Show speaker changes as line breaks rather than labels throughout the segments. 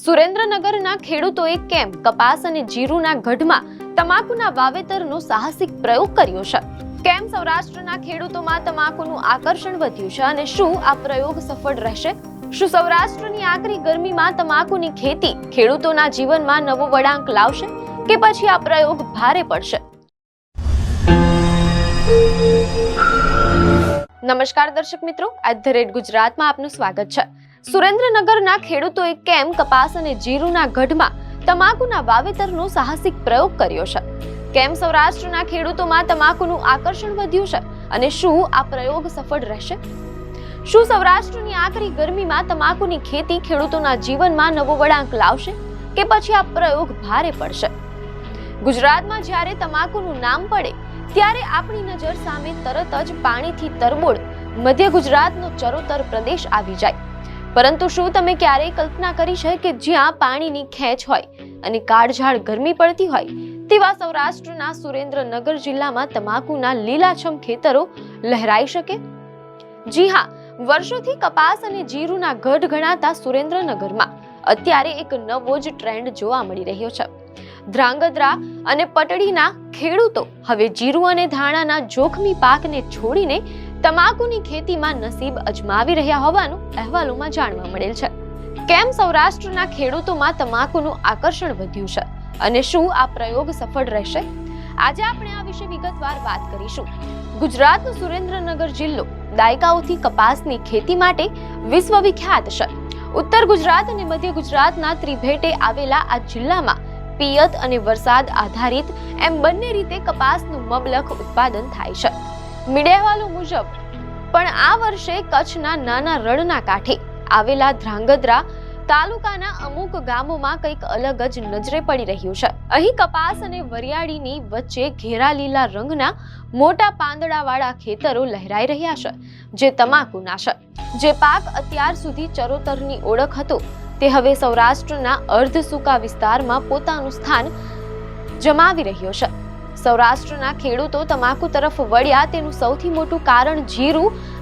સુરેન્દ્રનગરના ખેડૂતોએ કેમ કપાસ અને જીરુના ગઢમાં તમાકુના વાવેતરનો સાહસિક પ્રયોગ કર્યો છે? કેમ સૌરાષ્ટ્રના ખેડૂતોમાં તમાકુનું આકર્ષણ વધ્યું છે અને શું આ પ્રયોગ સફળ રહેશે? શું સૌરાષ્ટ્રની આકરી ગરમીમાં તમાકુની ખેતી ખેડૂતોના જીવનમાં નવો વળાંક લાવશે કે પછી આ પ્રયોગ ભારે પડશે? નમસ્કાર દર્શક મિત્રો, @ગુજરાતમાં આપનું સ્વાગત છે. સુરેન્દ્રનગરના ખેડૂતોએ કેમ કપાસ અને જીરુના ગઢમાં તમાકુના વાવેતરનો સાહસિક પ્રયોગ કર્યો છે? કેમ સૌરાષ્ટ્રના ખેડૂતોમાં તમાકુનું આકર્ષણ વધ્યું છે અને શું આ પ્રયોગ સફળ રહેશે? શું સૌરાષ્ટ્રની આકરી ગરમીમાં તમાકુની ખેતી ખેડૂતોના જીવનમાં નવો વળાંક લાવશે કે પછી આ પ્રયોગ ભારે પડશે? ગુજરાતમાં જ્યારે તમાકુનું નામ પડે ત્યારે આપણી નજર સામે તરત જ પાણીથી તરબોળ મધ્ય ગુજરાતનો ચરોતર પ્રદેશ આવી જાય. પરંતુ શું તમે ક્યારેય કલ્પના કરી છે કે જ્યાં પાણીની ખેંચ હોય અને કાળઝાળ ગરમી પડતી હોય તેવા સૌરાષ્ટ્રના સુરેન્દ્રનગર જિલ્લામાં તમાકુના લીલાછમ ખેતરો લહેરાઈ શકે? જી હા, વર્ષોથી કપાસ અને જીરુના ગઢ ગણાતા સુરેન્દ્રનગરમાં અત્યારે એક નવો જ ટ્રેન્ડ જોવા મળી રહ્યો છે. ધ્રાંગધ્રા અને પટડીના ખેડૂતો હવે જીરુ અને ધાણાના જોખમી પાકને છોડીને તમાકુની ખેતીમાં નસીબ અજમાવી રહ્યા હોવાનું અહેવાલોમાં જાણવા મળેલ છે. કેમ સૌરાષ્ટ્રના ખેડૂતોમાં તમાકુનું આકર્ષણ વધ્યું છે અને શું આ પ્રયોગ સફળ રહેશે? આજે આપણે આ વિશે વિગતવાર વાત કરીશું. ગુજરાતનો સુરેન્દ્રનગર જિલ્લો દાયકાઓથી કપાસની ખેતી માટે વિશ્વવિખ્યાત છે. ઉત્તર ગુજરાત અને મધ્ય ગુજરાતના ત્રિભેટે આવેલા આ જિલ્લામાં પિયત અને વરસાદ આધારિત એમ બંને રીતે કપાસનું મબલખ ઉત્પાદન થાય છે. મીડિયા અહેવાલો મુજબ પણ આ વર્ષે કચ્છના નાના રણના કાંઠે આવેલા ધ્રાંગધ્રા તાલુકાના અમુક ગામોમાં કંઈક અલગ જ નજરે પડી રહ્યું છે. અહીં કપાસ અને વરિયાળીની વચ્ચે ઘેરા લીલા રંગના મોટા પાંદડાવાળા ખેતરો લહેરાઈ રહ્યા છે, જે તમાકુના છે. જે પાક અત્યાર સુધી ચરોતરની ઓળખ હતો તે હવે સૌરાષ્ટ્રના અર્ધ સૂકા વિસ્તારમાં પોતાનું સ્થાન જમાવી રહ્યો છે. સૌરાષ્ટ્રના ખેડૂતો તમાકુ તરફ વળ્યા તેનું સૌથી મોટું કારણ જીરુ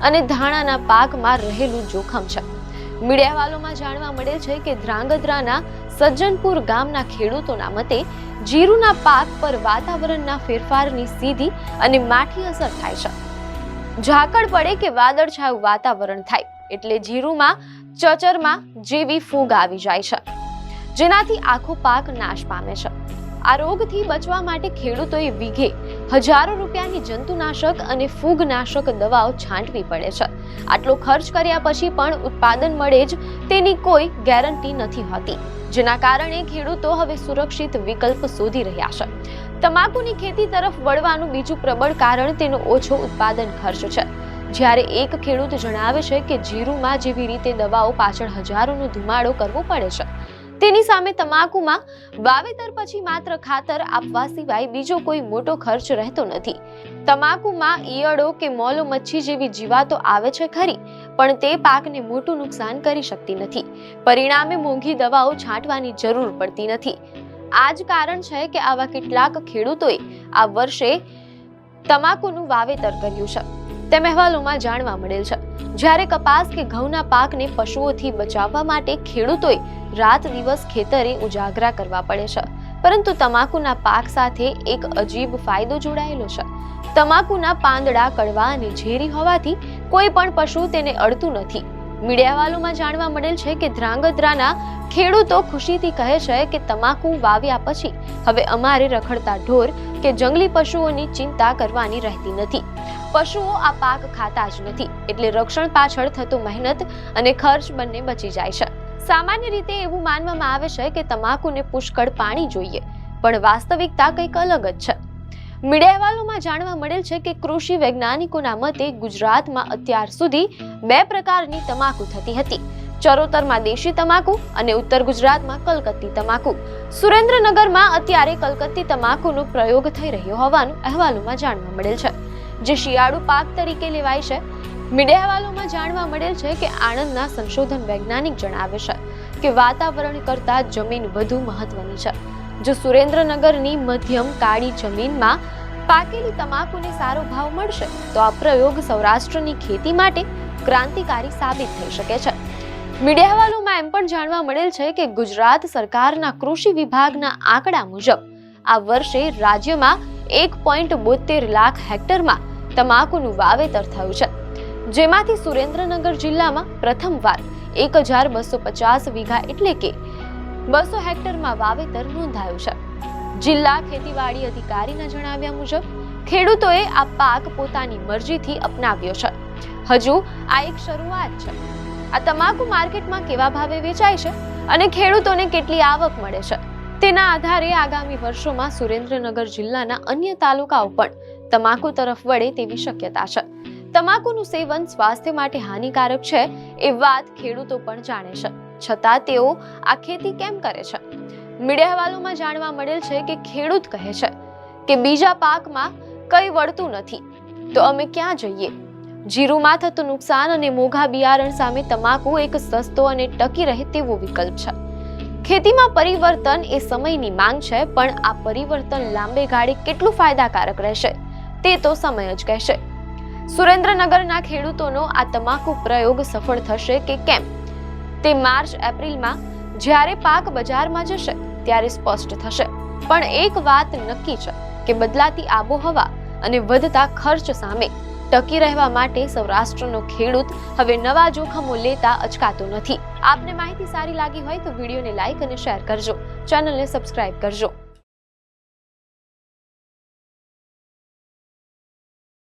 અને ધાણાના પાકમાં રહેલું જોખમ છે. મીડિયા અહેવાલોમાં જાણવા મળે છે કે ધ્રાંગધ્રાના સજ્જનપુર ગામના ખેડૂતોના મતે જીરુના પાક પર વાતાવરણના ફેરફારની સીધી અને માઠી અસર થાય છે. ઝાકળ પડે કે વાદળછાયું વાતાવરણ થાય એટલે જીરુમાં ચચરમાં જેવી ફૂગ આવી જાય છે, જેનાથી આખો પાક નાશ પામે છે. આ રોગથી બચવા માટે ખેડૂતોએ વીઘે હજારો રૂપિયાની જંતુનાશક અને ફૂગનાશક દવાઓ છાંટવી પડે છે. આટલો ખર્ચ કર્યા પછી પણ ઉત્પાદન મળે જ તેની કોઈ ગેરંટી નથી હોતી, જેના કારણે ખેડૂતો હવે સુરક્ષિત વિકલ્પ શોધી રહ્યા છે. તમાકુની ખેતી તરફ વળવાનું બીજું પ્રબળ કારણ તેનો ઓછો ઉત્પાદન ખર્ચ છે. જ્યારે એક ખેડૂત જણાવે છે કે જીરુમાં જેવી રીતે દવાઓ પાછળ હજારોનો ધુમાડો કરવો પડે છે, તેની સામે તમાકુમાં વાવેતર પછી માત્ર ખાતર આપવા સિવાય બીજો કોઈ મોટો ખર્ચ રહેતો નથી. તમાકુમાં ઈયળો કે મોલો મચ્છી જેવી જીવાતો આવે છે ખરી, પણ તે પાકને મોટું નુકસાન કરી શકતી નથી. પરિણામે મોંઘી દવાઓ છાંટવાની જરૂર પડતી નથી. આ જ કારણ છે કે આવા કેટલાક ખેડૂતોએ આ વર્ષે તમાકુનું વાવેતર કર્યું છે તેમ અહેવાલોમાં જાણવા મળેલ છે. જ્યારે કપાસ કે ઘઉંના પાકને પશુઓથી બચાવવા માટે ખેડૂતોએ રાત દિવસ ખેતરે ઉજાગરા કરવા પડે છે, પરંતુ તમાકુના પાક સાથે એક અજીબ ફાયદો જોડાયેલો છે. તમાકુના પાંદડા કડવા અને ઝેરી હોવાથી કોઈ પણ પશુ તેને અડતું નથી. મીડિયા અહેવાલોમાં જાણવા મળેલ છે કે ધ્રાંગધ્રાના ખેડૂતો ખુશીથી કહે છે કે તમાકુ વાવ્યા પછી હવે અમારે રખડતા ઢોર કે જંગલી પશુઓની ચિંતા કરવાની રહેતી નથી. પશુઓ આ પાક ખાતા જ નથી, એટલે રક્ષણ પાછળ થતો મહેનત અને ખર્ચ બંને બચી જાય છે. સામાન્ય રીતે એવું માનવામાં આવે છે કે તમાકુને પુષ્કળ પાણી જોઈએ, પણ વાસ્તવિકતા કંઈક અલગ જ છે. મીડિયા અહેવાલોમાં જાણવા મળેલ છે કે કૃષિ વૈજ્ઞાનિકોના મતે ગુજરાતમાં અત્યાર સુધી 2 પ્રકારની તમાકુ થતી હતી: ચરોતરમાં દેશી તમાકુ અને ઉત્તર ગુજરાતમાં કલકત્તી તમાકુ. સુરેન્દ્રનગરમાં અત્યારે કલકત્તી તમાકુનો પ્રયોગ થઈ રહ્યો હોવાનું અહેવાલોમાં જાણવા મળેલ છે, જે શિયાળુ પાક તરીકે લેવાય છે. મીડિયા અહેવાલોમાં જાણવા મળેલ છે કે આણંદના સંશોધન વૈજ્ઞાનિક જણાવે છે કે વાતાવરણ કરતા જમીન વધુ મહત્વની છે. જો સુરેન્દ્રનગરની મધ્યમ કાળી જમીનમાં પાકેલી તમાકુને સારો ભાવ મળશે તો આ પ્રયોગ સૌરાષ્ટ્રની ખેતી માટે ક્રાંતિકારી સાબિત થઈ શકે છે. મીડિયા અહેવાલોમાં એમ પણ જાણવા મળેલ છે કે ગુજરાત સરકારના કૃષિ વિભાગના આંકડા મુજબ આ વર્ષે રાજ્યમાં 1.72 લાખ હેક્ટરમાં તમાકુનું વાવેતર થયું છે, જેમાંથી સુરેન્દ્રનગર જિલ્લામાં પ્રથમવાર 1250 વીઘા એટલે કે 200 હેક્ટરમાં વાવેતર નોંધાયું છે. જિલ્લા ખેતીવાડી અધિકારીના જણાવ્યા મુજબ ખેડૂતોએ આ પાક પોતાની મરજીથી અપનાવ્યો છે. હજુ આ એક શરૂઆત છે. આ તમાકુ માર્કેટમાં કેવા ભાવે વેચાય છે અને ખેડૂતોને કેટલી આવક મળે છે તેના આધારે આગામી વર્ષોમાં સુરેન્દ્રનગર જિલ્લાના અન્ય તાલુકાઓ પણ તમાકુ તરફ વળે તેવી શક્યતા છે. તમાકુનું સેવન સ્વાસ્થ્ય માટે હાનિકારક છે એ વાત ખેડૂતો પણ જાણે છે, છતાં તેઓ આ ખેતી કેમ કરે છે? મીડિયા અહેવાલોમાં જાણવા મળેલ છે કે ખેડૂત કહે છે કે બીજા પાકમાં કંઈ વળતું નથી તો અમે ક્યાં જઈએ? જીરુમાં થતું નુકસાન અને મોંઘા બિયારણ સામે તમાકુ એક સસ્તો અને ટકી રહે તેવો વિકલ્પ છે. ખેતીમાં પરિવર્તન એ સમયની માંગ છે, પણ આ પરિવર્તન લાંબે ગાળે કેટલું ફાયદાકારક રહેશે તે તો સમય જ કહેશે. સુરેન્દ્રનગરના ખેડૂતોનો આ તમાકુ પ્રયોગ સફળ થશે કે કેમ તે માર્ચ-એપ્રિલમાં જ્યારે પાક બજારમાં જશે ત્યારે સ્પષ્ટ થશે. પણ એક વાત નક્કી છે કે બદલાતી આબોહવા અને વધતા ખર્ચ સામે ટકી રહેવા માટે સૌરાષ્ટ્રનો ખેડૂત હવે નવા જોખમો લેતા અચકાતો નથી. આપને માહિતી સારી લાગી હોય તો વિડીયોને લાઈક અને શેર કરજો, ચેનલને સબસ્ક્રાઇબ કરજો.